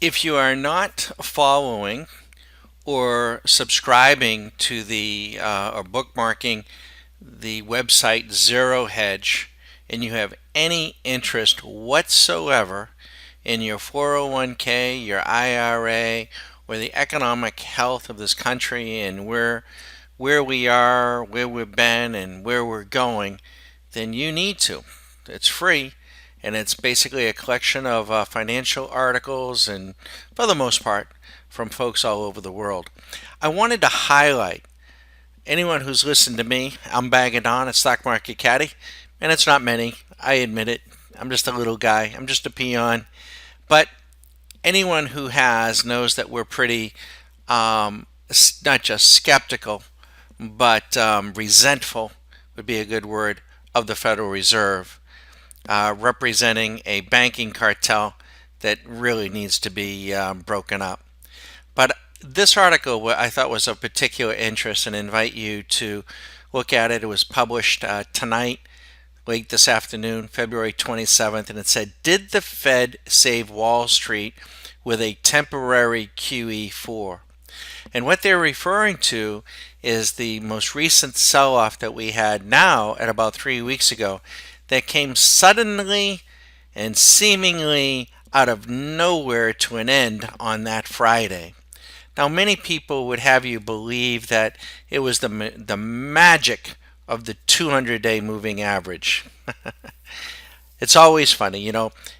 If you are not following or subscribing to or bookmarking the website Zero Hedge, and you have any interest whatsoever in your 401k, your IRA, or the economic health of this country and where we are, where we've been, and where we're going, then you need to. It's free, and it's basically a collection of financial articles, and for the most part, from folks all over the world. I wanted to highlight anyone who's listened to me. I'm Banging On at Stock Market Caddy, and it's not many. I admit it. I'm just a little guy. I'm just a peon. But anyone who has knows that we're pretty not just skeptical, but resentful would be a good word of the Federal Reserve, representing a banking cartel that really needs to be broken up. But this article I thought was of particular interest and invite you to look at it. It was published tonight, late this afternoon, February 27th, and it said, "Did the Fed save Wall Street with a temporary QE4?" And what they're referring to is the most recent sell off that we had now at about 3 weeks ago that came suddenly and seemingly out of nowhere to an end on that Friday. Now, many people would have you believe that it was the magic of the 200-day moving average. It's always funny,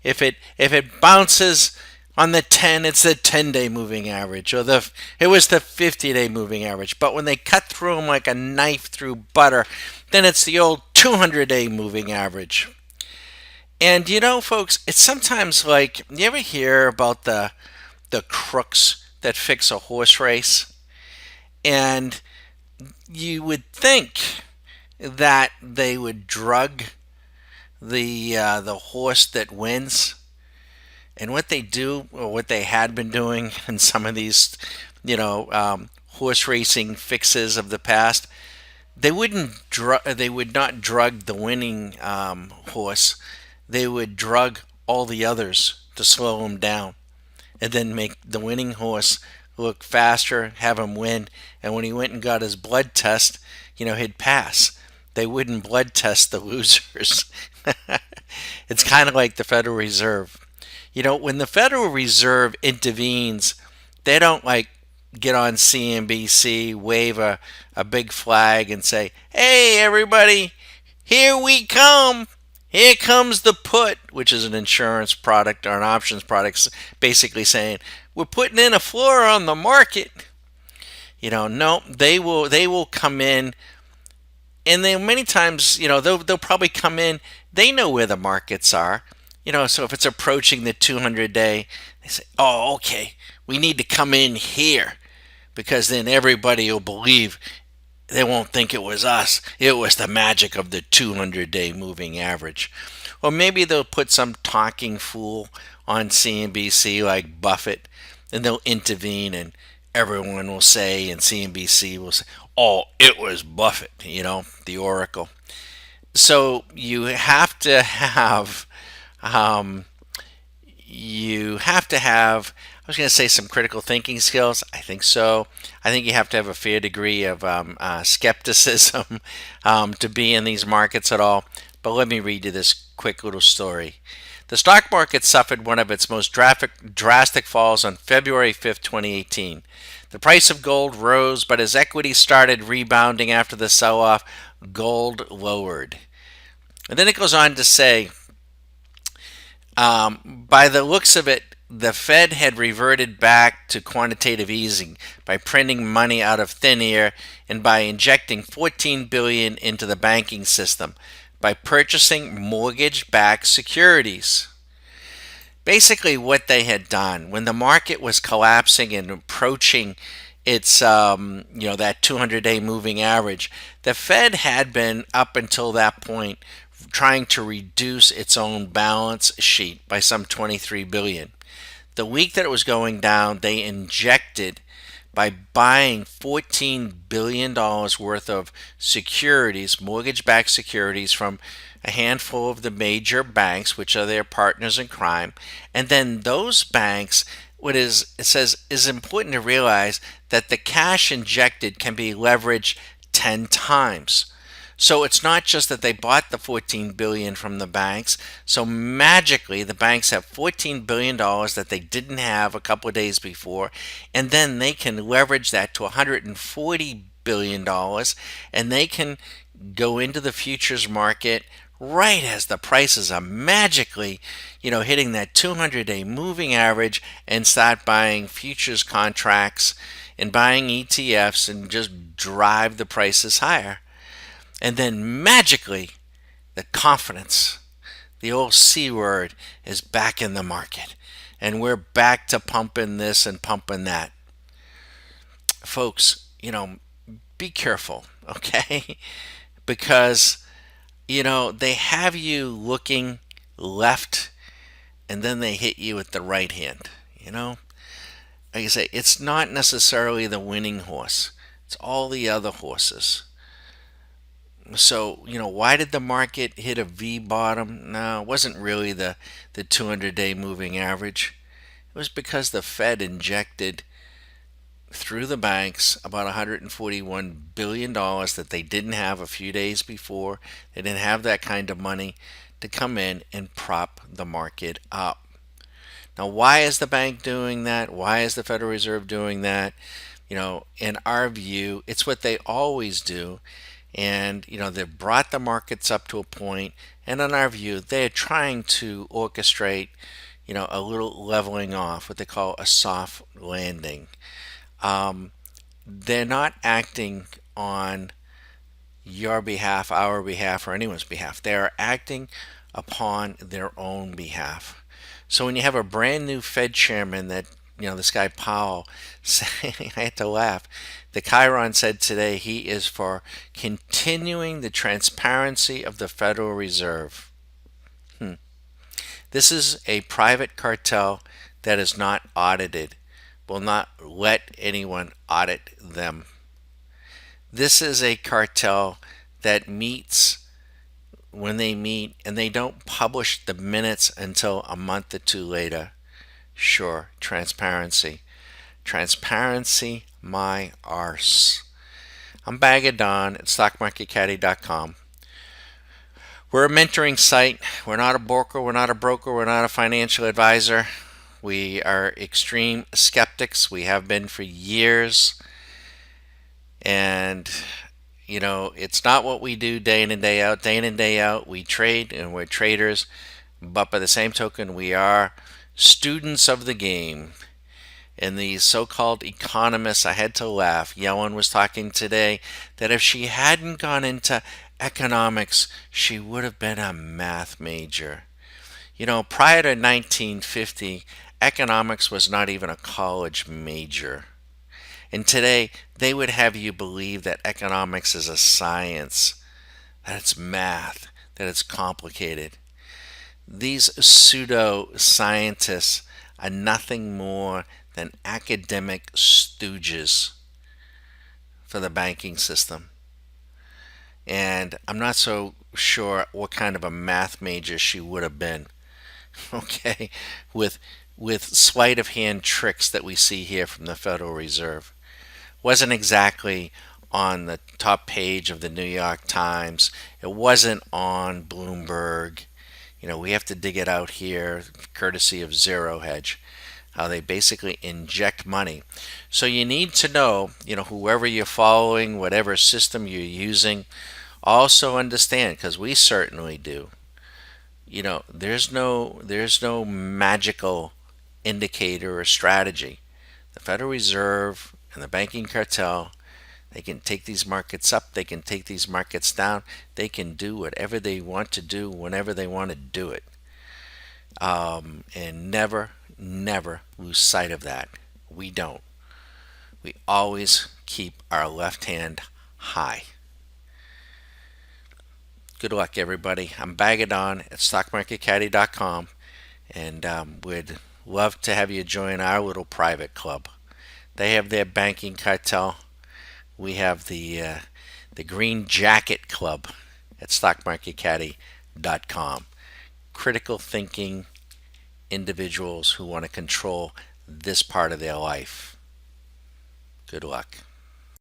if it bounces on the 10, it's the 10-day moving average, or it was the 50-day moving average. But when they cut through them like a knife through butter, then it's the old 200-day moving average. And folks, it's sometimes like, you ever hear about the crooks that fix a horse race? And you would think that they would drug the horse that wins. And what they do, or what they had been doing in some of these, horse racing fixes of the past, they would not drug the winning horse. They would drug all the others to slow him down, and then make the winning horse look faster, have him win. And when he went and got his blood test, he'd pass. They wouldn't blood test the losers. It's kind of like the Federal Reserve. When the Federal Reserve intervenes, they don't like get on CNBC, wave a big flag, and say, "Hey, everybody, here we come. Here comes the put," which is an insurance product or an options product, basically saying, "We're putting in a floor on the market." No, they will come in, and they many times, they'll probably come in. They know where the markets are. So if it's approaching the 200-day, they say, "Oh, okay, we need to come in here because then everybody will believe. They won't think it was us. It was the magic of the 200-day moving average." Or maybe they'll put some talking fool on CNBC like Buffett, and they'll intervene, and everyone will say, and CNBC will say, "Oh, it was Buffett, the Oracle." So um, you have to have, I was going to say, some critical thinking skills. I think so. I think you have to have a fair degree of skepticism to be in these markets at all. But let me read you this quick little story. The stock market suffered one of its most drastic falls on February 5th, 2018. The price of gold rose, but as equities started rebounding after the sell off, gold lowered. And then it goes on to say, by the looks of it, the Fed had reverted back to quantitative easing by printing money out of thin air and by injecting $14 billion into the banking system by purchasing mortgage-backed securities. Basically, what they had done when the market was collapsing and approaching its that 200-day moving average, the Fed had been up until that point trying to reduce its own balance sheet by some 23 billion. The week that it was going down, they injected by buying $14 billion worth of securities, mortgage-backed securities, from a handful of the major banks, which are their partners in crime. And then those banks what is it says is important to realize that the cash injected can be leveraged 10 times. So it's not just that they bought the 14 billion from the banks. So magically the banks have 14 billion dollars that they didn't have a couple of days before, and then they can leverage that to 140 billion dollars, and they can go into the futures market right as the prices are magically, hitting that 200-day moving average, and start buying futures contracts and buying ETFs and just drive the prices higher. And then magically, the confidence, the old C word, is back in the market. And we're back to pumping this and pumping that. Folks, be careful, okay? Because, they have you looking left, and then they hit you with the right hand, Like I say, it's not necessarily the winning horse. It's all the other horses. So, why did the market hit a V bottom? No, it wasn't really the 200-day moving average. It was because the Fed injected through the banks about $141 billion that they didn't have a few days before. They didn't have that kind of money to come in and prop the market up. Now, why is the bank doing that? Why is the Federal Reserve doing that? In our view, it's what they always do. And, they've brought the markets up to a point, and in our view, they're trying to orchestrate, a little leveling off, what they call a soft landing. They're not acting on your behalf, our behalf, or anyone's behalf. They are acting upon their own behalf. So when you have a brand new Fed chairman that, this guy Powell, saying, I had to laugh. The Chiron said today he is for continuing the transparency of the Federal Reserve. This is a private cartel that is not audited, will not let anyone audit them. This is a cartel that meets when they meet, and they don't publish the minutes until a month or two later. Sure, transparency. Transparency, my arse. I'm Bag of Don at StockMarketCaddy.com. We're a mentoring site. We're not a broker. We're not a broker. We're not a financial advisor. We are extreme skeptics. We have been for years. And, it's not what we do day in and day out. Day in and day out, we trade, and we're traders. But by the same token, we are students of the game. And these so-called economists, I had to laugh. Yellen was talking today that if she hadn't gone into economics, she would have been a math major. Prior to 1950, economics was not even a college major. And today, they would have you believe that economics is a science, that it's math, that it's complicated. These pseudo-scientists are nothing more than academic stooges for the banking system. And I'm not so sure what kind of a math major she would have been, okay, with sleight of hand tricks that we see here from the Federal Reserve. Wasn't exactly on the top page of the New York Times. It wasn't on Bloomberg. We have to dig it out here, courtesy of Zero Hedge, how they basically inject money. So you need to know, whoever you're following, whatever system you're using, also understand, because we certainly do. There's no magical indicator or strategy. The Federal Reserve and the banking cartel, they can take these markets up, they can take these markets down, they can do whatever they want to do whenever they want to do it. And never lose sight of that. We don't. We always keep our left hand high. Good luck, everybody. I'm Bag of Don at StockMarketCaddy.com, and we'd love to have you join our little private club. They have their banking cartel. We have the Green Jacket Club at StockMarketCaddy.com. Critical thinking individuals who want to control this part of their life. Good luck.